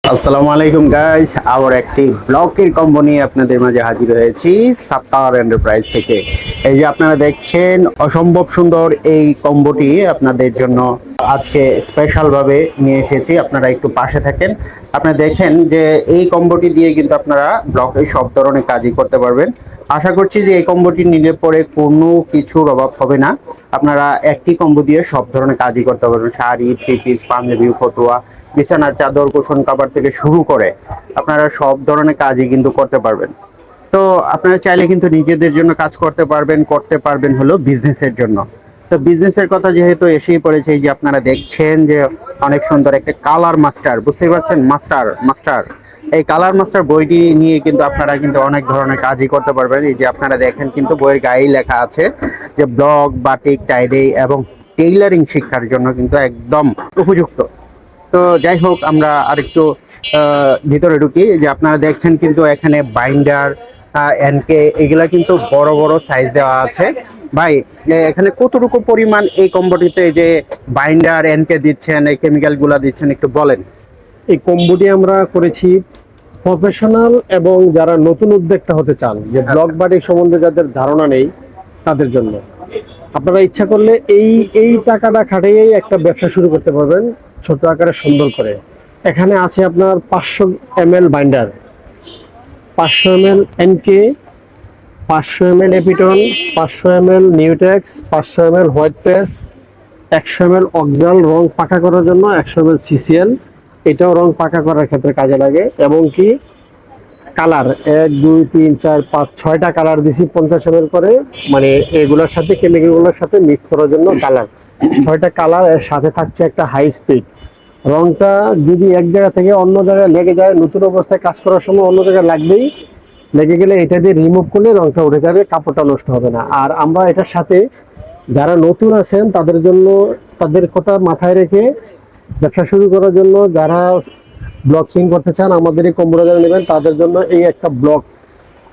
আসসালামু আলাইকুম গাইস, আবার একটি ব্লকের কম্বো নিয়ে আপনাদের মাঝে হাজির হয়েছি সাত্তার এন্টারপ্রাইজ থেকে। এই যে আপনারা দেখছেন অসম্ভব সুন্দর এই কম্বোটি আপনাদের জন্য আজকে স্পেশাল ভাবে নিয়ে এসেছি। আপনারা একটু পাশে থাকেন। আপনারা দেখেন যে এই কম্বোটি দিয়ে কিন্তু আপনারা ব্লকে সব ধরনের কাজই করতে পারবেন। আশা করছি যে এই কম্বোটি নিলে পরে কোনো কিছুর অভাব হবে না। আপনারা একটি কম্বো দিয়ে সব ধরনের কাজই করতে পারবেন। শাড়ি, থ্রি পিস, পাঞ্জাবি, ফতুয়া, বিছানার চাদর, কুশন কাভার থেকে শুরু করে আপনারা সব ধরনের কাজই কিন্তু করতে পারবেন। তো আপনারা চাইলে কিন্তু নিজেদের জন্য কাজ করতে পারবেন হলো বিজনেসের জন্য। তো বিজনেসের কথা যেহেতু এসেই পড়েছে, এই যে আপনারা দেখছেন যে অনেক সুন্দর একটা কালার মাস্টার, বুঝতে পারছেন, মাস্টার মাস্টার এই কালার মাস্টার বইটি নিয়ে কিন্তু আপনারা কিন্তু অনেক ধরনের কাজই করতে পারবেন। এই যে আপনারা দেখেন কিন্তু বইয়ের গায়েই লেখা আছে যে ব্লক, বাটিক, টাইডে এবং টেইলারিং শিক্ষার জন্য কিন্তু একদম উপযুক্ত। তো যাই হোক, আমরা আরেকটু ভিতরে ঢুকি। যে আপনারা দেখছেন কিন্তু এখানে বাইন্ডার, এনকে, এগুলা কিন্তু বড় বড় সাইজ দেওয়া আছে। ভাই, এখানে কতটুকু পরিমাণ এই কম্বোটিতে যে বাইন্ডার, এনকে দিচ্ছেন, এই কেমিক্যাল গুলা দিচ্ছেন, একটু বলেন। এই কম্বোটি আমরা করেছি প্রফেশনাল এবং যারা নতুন উদ্যোক্তা হতে চান, যে ব্লক বাড়ি সম্বন্ধে যাদের ধারণা নেই তাদের জন্য। আপনারা ইচ্ছা করলে এই এই টাকাটা খাটিয়েই একটা ব্যবসা শুরু করতে পারবেন, ছোট আকারে সুন্দর করে। এখানে আছে আপনার 500 ml binder, 500 ml NK, 500 ml এপিটন, 500 ml নিউটেক্স, 500 ml হোয়াইট পেস্ট, 100 ml অক্সাল রং পাকা করার জন্য, 100 ml সিসিএল, এটাও রং পাকা করার ক্ষেত্রে কাজে লাগে। এবং কি কালার 1 2 3 4 5 6টা কালার দিছি 50 ml করে, মানে এগুলোর সাথে কেমিক্যালগুলোর সাথে মিক্স করার জন্য কালার 6টা কালার। এর সাথে থাকছে একটা হাই স্পিড। রংটা যদি এক জায়গা থেকে অন্য জায়গায় লেগে যায়, নতুন অবস্থায় কাজ করার সময় অন্য জায়গায় লাগবেই, লেগে গেলে এটা দিয়ে রিমুভ করলে রংটা উঠে যাবে, কাপড়টা নষ্ট হবে না। আর আমরা এটার সাথে যারা নতুন আছেন তাদের জন্য, তাদের কথা মাথায় রেখে ব্যবসা শুরু করার জন্য, যারা ব্লক প্রিন্ট করতে চান আমাদের এই কম্বোটা যারা নেবেন তাদের জন্য এই একটা ব্লক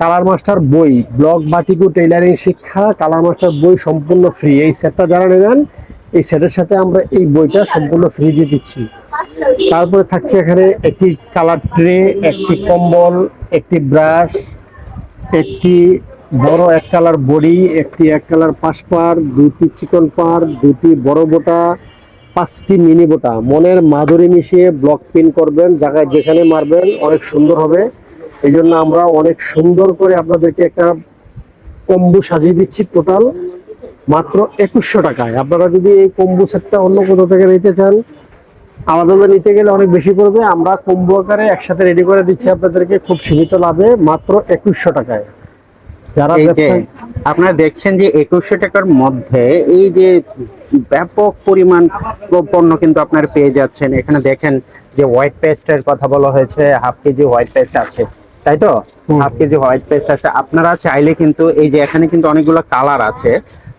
কালার মাস্টার বই, ব্লক বাটিকু টেইলারিং শিক্ষা কালার মাস্টার বই সম্পূর্ণ ফ্রি। এই সেটটা যারা নেবেন, এই সেটের সাথে আমরা এই বইটা সম্পূর্ণ ফ্রি দিয়ে দিচ্ছি। তারপরে থাকছে এখানে একটি কালার ট্রে, একটি কম্বল, একটি ব্রাশ, একটি বড় এক কালার বডি, একটি এক কালার পাশপার, দুটি চিকন পার, দুটি বড় বোটা, 5টি মিনি বোটা। মনের মাধুরী মিশিয়ে ব্লক প্রিন্ট করবেন, জায়গায় যেখানে মারবেন অনেক সুন্দর হবে। এই জন্য আমরা অনেক সুন্দর করে আপনাদেরকে একটা কম্বো সাজিয়ে দিচ্ছি টোটাল মাত্র 2100 টাকায়। আপনারা যদি এই কম্বো সেটটা অন্য কোথাও থেকে নিতে চান, আলাদা নিতে গেলে অনেক বেশি পড়বে। আমরা কম্বো আকারে একসাথে রেডি করে দিচ্ছি আপনাদেরকে খুব সীমিত লাভে মাত্র 2100 টাকায়। যারা এই যে আপনারা দেখছেন যে 2100 টাকার মধ্যে এই যে ব্যাপক পরিমাণ পণ্য কিন্তু আপনারা পেয়ে যাচ্ছেন। এখানে দেখেন যে হোয়াইট পেস্টের কথা বলা হয়েছে, হাফ কেজি হোয়াইট পেস্ট আছে, তাই তো? হাফ কেজি হোয়াইট পেস্ট আছে। আপনারা চাইলে কিন্তু এই যে এখানে কিন্তু অনেকগুলো কালার আছে,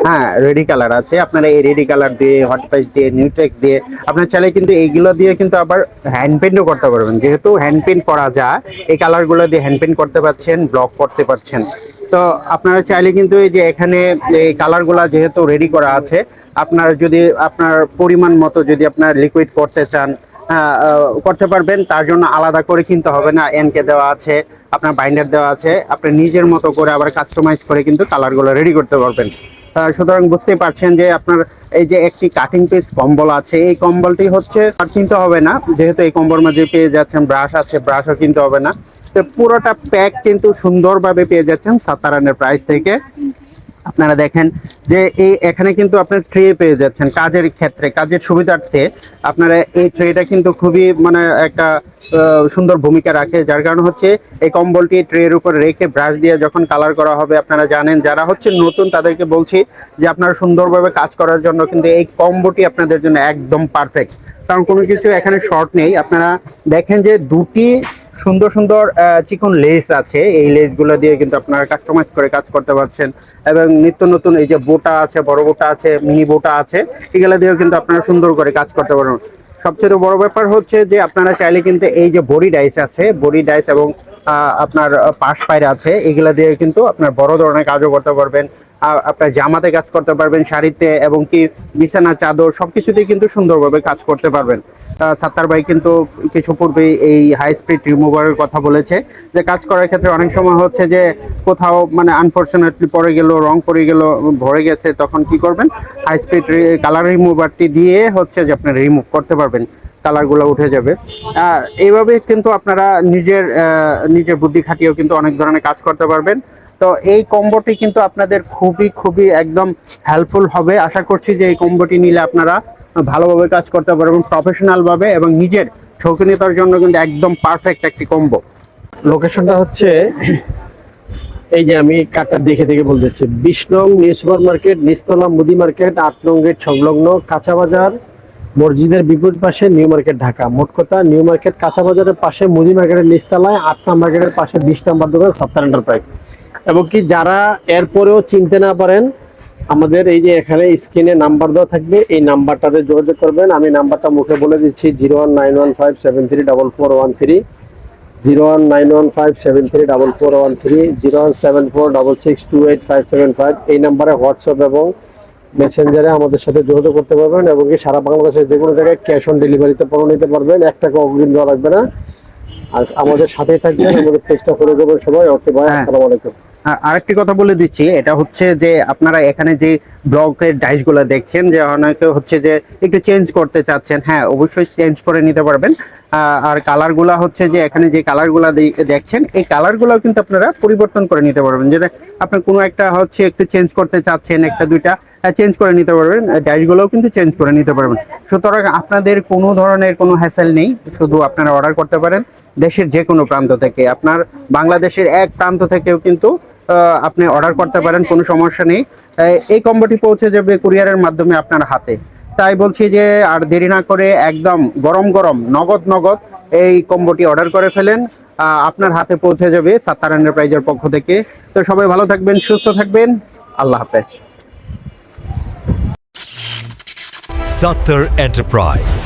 হ্যাঁ, রেডি কালার আছে। আপনারা এই রেডি কালার দিয়ে, হট পেস্ট দিয়ে, নিউট্রেক্স দিয়ে আপনারা চাইলে কিন্তু এইগুলো দিয়ে কিন্তু আবার হ্যান্ড পেন্টও করতে পারবেন। যেহেতু হ্যান্ড পেন্ট করা যায়, এই কালারগুলো দিয়ে হ্যান্ড পেন্ট করতে পারছেন, ব্লক করতে পারছেন। তো আপনারা চাইলে কিন্তু এই যে এখানে এই কালারগুলা যেহেতু রেডি করা আছে, আপনার যদি আপনার পরিমাণ মতো যদি আপনার লিকুইড করতে চান, করতে পারবেন। তার জন্য আলাদা করে কিনতে হবে না। এনকে দেওয়া আছে, আপনার বাইন্ডার দেওয়া আছে, আপনি নিজের মতো করে আবার কাস্টমাইজ করে কিন্তু কালারগুলো রেডি করতে পারবেন। সুতরাং বুঝতেই পারছেন যে আপনার এই যে একটি কাটিং পিস কম্বল আছে, এই কম্বলটি হচ্ছে আর কিনতে হবে না, যেহেতু এই কম্বল মাঝে পেয়ে যাচ্ছেন ব্রাশ আছে, ব্রাশও কিনতে হবে না। তো পুরোটা প্যাক কিন্তু সুন্দরভাবে পেয়ে যাচ্ছেন সাতারানের প্রাইস থেকে। আপনারা দেখেন যে এই এখানে কিন্তু আপনার ট্রে পেয়ে যাচ্ছেন কাজের ক্ষেত্রে, কাজের সুবিধার্থে। আপনারা এই ট্রেটা কিন্তু খুবই মানে একটা সুন্দর ভূমিকা রাখে। যার কারণ হচ্ছে এই কম্বলটি ট্রের উপর রেখে ব্রাশ দিয়ে যখন কালার করা হবে, আপনারা জানেন যারা হচ্ছে নতুন তাদেরকে বলছি যে আপনারা সুন্দরভাবে কাজ করার জন্য কিন্তু এই কম্বোটি আপনাদের জন্য একদম পারফেক্ট। কারণ কোনো কিছু এখানে শর্ট নেই। আপনারা দেখেন যে দুটি সুন্দর সুন্দর চিকন লেস আছে, এই লেসগুলো দিয়ে কিন্তু আপনারা কাস্টমাইজ করে কাজ করতে পারছেন। এবং নিত্য নতুন এই যে বোটা আছে, বড় বোটা আছে, মিনি বোটা আছে, এগুলো দিয়েও কিন্তু আপনারা সুন্দর করে কাজ করতে পারবেন। সবচেয়ে বড় ব্যাপার হচ্ছে যে আপনারা চাইলে কিন্তু এই যে বডি ডাইস আছে, বডি ডাইস এবং আপনার পাশ পায়রা আছে, এগুলা দিয়ে কিন্তু আপনার বড় ধরনের কাজও করতে পারবেন। আপনার জামাতে কাজ করতে পারবেন, শাড়িতে, এবং কি বিছানা চাদর সবকিছুতেই কিন্তু সুন্দরভাবে কাজ করতে পারবেন। সাত্তার ভাই কিন্তু কিছু পূর্বেই এই হাই স্পিড রিমুভারের কথা বলেছে, যে কাজ করার ক্ষেত্রে অনেক সময় হচ্ছে যে কোথাও মানে আনফরচুনেটলি পড়ে গেল, রং পড়ে গেল, ভরে গেছে, তখন কি করবেন, হাই স্পিড কালার রিমুভারটি দিয়ে হচ্ছে যে আপনি রিমুভ করতে পারবেন, কালারগুলো উঠে যাবে। আর এইভাবে কিন্তু আপনারা নিজের বুদ্ধি খাটিয়েও কিন্তু অনেক ধরনের কাজ করতে পারবেন। তো এই কম্বোটি কিন্তু আপনাদের খুবই খুবই একদম হেল্পফুল হবে। আশা করছি যে এই কম্বোটি নিলে আপনারা ভালোভাবে কাজ করতে পারবেন, প্রফেশনাল ভাবে, এবং নিজের শৌখিনতার জন্য কিন্তু একদম পারফেক্ট একটি কম্বো। লোকেশনটা হচ্ছে এই যে আমি কার্ডটা দেখে দেখে বলতেছি, 20 নং নিউ সুপার মার্কেট, নিচতলা মুদি মার্কেট, 8 নং গেট সংলগ্ন, কাঁচা বাজার, মসজিদের বিপরীত পাশে, নিউ মার্কেট, ঢাকা। মোট কথা, নিউ মার্কেট কাঁচা বাজারের পাশে, মুদি মার্কেটের নিচতলায়, 8 নম্বর গেটের পাশে 20 নম্বর দোকান, সাত্তার এন্টারপ্রাইজ। এবং কি যারা এরপরেও চিনতে না পারেন, আমাদের এই যে এখানে স্ক্রিনে নাম্বার দেওয়া থাকবে, এই নাম্বারটাতে যোগাযোগ করবেন। আমি নাম্বারটা মুখে বলে দিচ্ছি, 01915734413, 01915734413, 01746628575। এই নাম্বারে হোয়াটসঅ্যাপ এবং মেসেঞ্জারে আমাদের সাথে যোগাযোগ করতে পারবেন, এবং কি সারা বাংলাদেশের যে কোনো জায়গায় ক্যাশ অন ডেলিভারিতে পণ্য নিতে পারবেন, 1 টাকা অগ্রিম দেওয়া লাগবে না। আর আমাদের সাথেই থাকবেন, আমাদের চেষ্টা করে দেবেন সবাই। ওকে ভাই, আসসালামু আলাইকুম। আরেকটি কথা বলে দিচ্ছি, এটা হচ্ছে যে আপনারা এখানে যে ব্লকের ডাইসগুলো দেখছেন, যে অনেকে হচ্ছে যে একটু চেঞ্জ করতে চাচ্ছেন, হ্যাঁ অবশ্যই চেঞ্জ করে নিতে পারবেন। আর কালারগুলা হচ্ছে যে এখানে যে কালারগুলা দেখছেন, এই কালারগুলো কিন্তু আপনারা পরিবর্তন করে নিতে পারবেন। যেটা আপনার কোনো একটা হচ্ছে একটু চেঞ্জ করতে চাচ্ছেন, একটা দুইটা চেঞ্জ করে নিতে পারবেন, ডাইসগুলোও কিন্তু চেঞ্জ করে নিতে পারবেন। সুতরাং আপনাদের কোনো ধরনের কোনো হ্যাসেল নেই, শুধু আপনারা অর্ডার করতে পারেন দেশের যে কোনো প্রান্ত থেকে। আপনার বাংলাদেশের এক প্রান্ত থেকেও কিন্তু আপনি অর্ডার করতে পারেন, কোনো সমস্যা নেই। এই কম্বোটি পৌঁছে যাবে কুরিয়ারের মাধ্যমে আপনার হাতে। তাই বলছি যে আর দেরি না করে একদম গরম গরম নগদ এই কম্বোটি অর্ডার করে ফেলেন, আপনার হাতে পৌঁছে যাবে সাত্তার এন্টারপ্রাইজের পক্ষ থেকে। তো সবাই ভালো থাকবেন, সুস্থ থাকবেন, আল্লাহ হাফেজ। Sattar Enterprise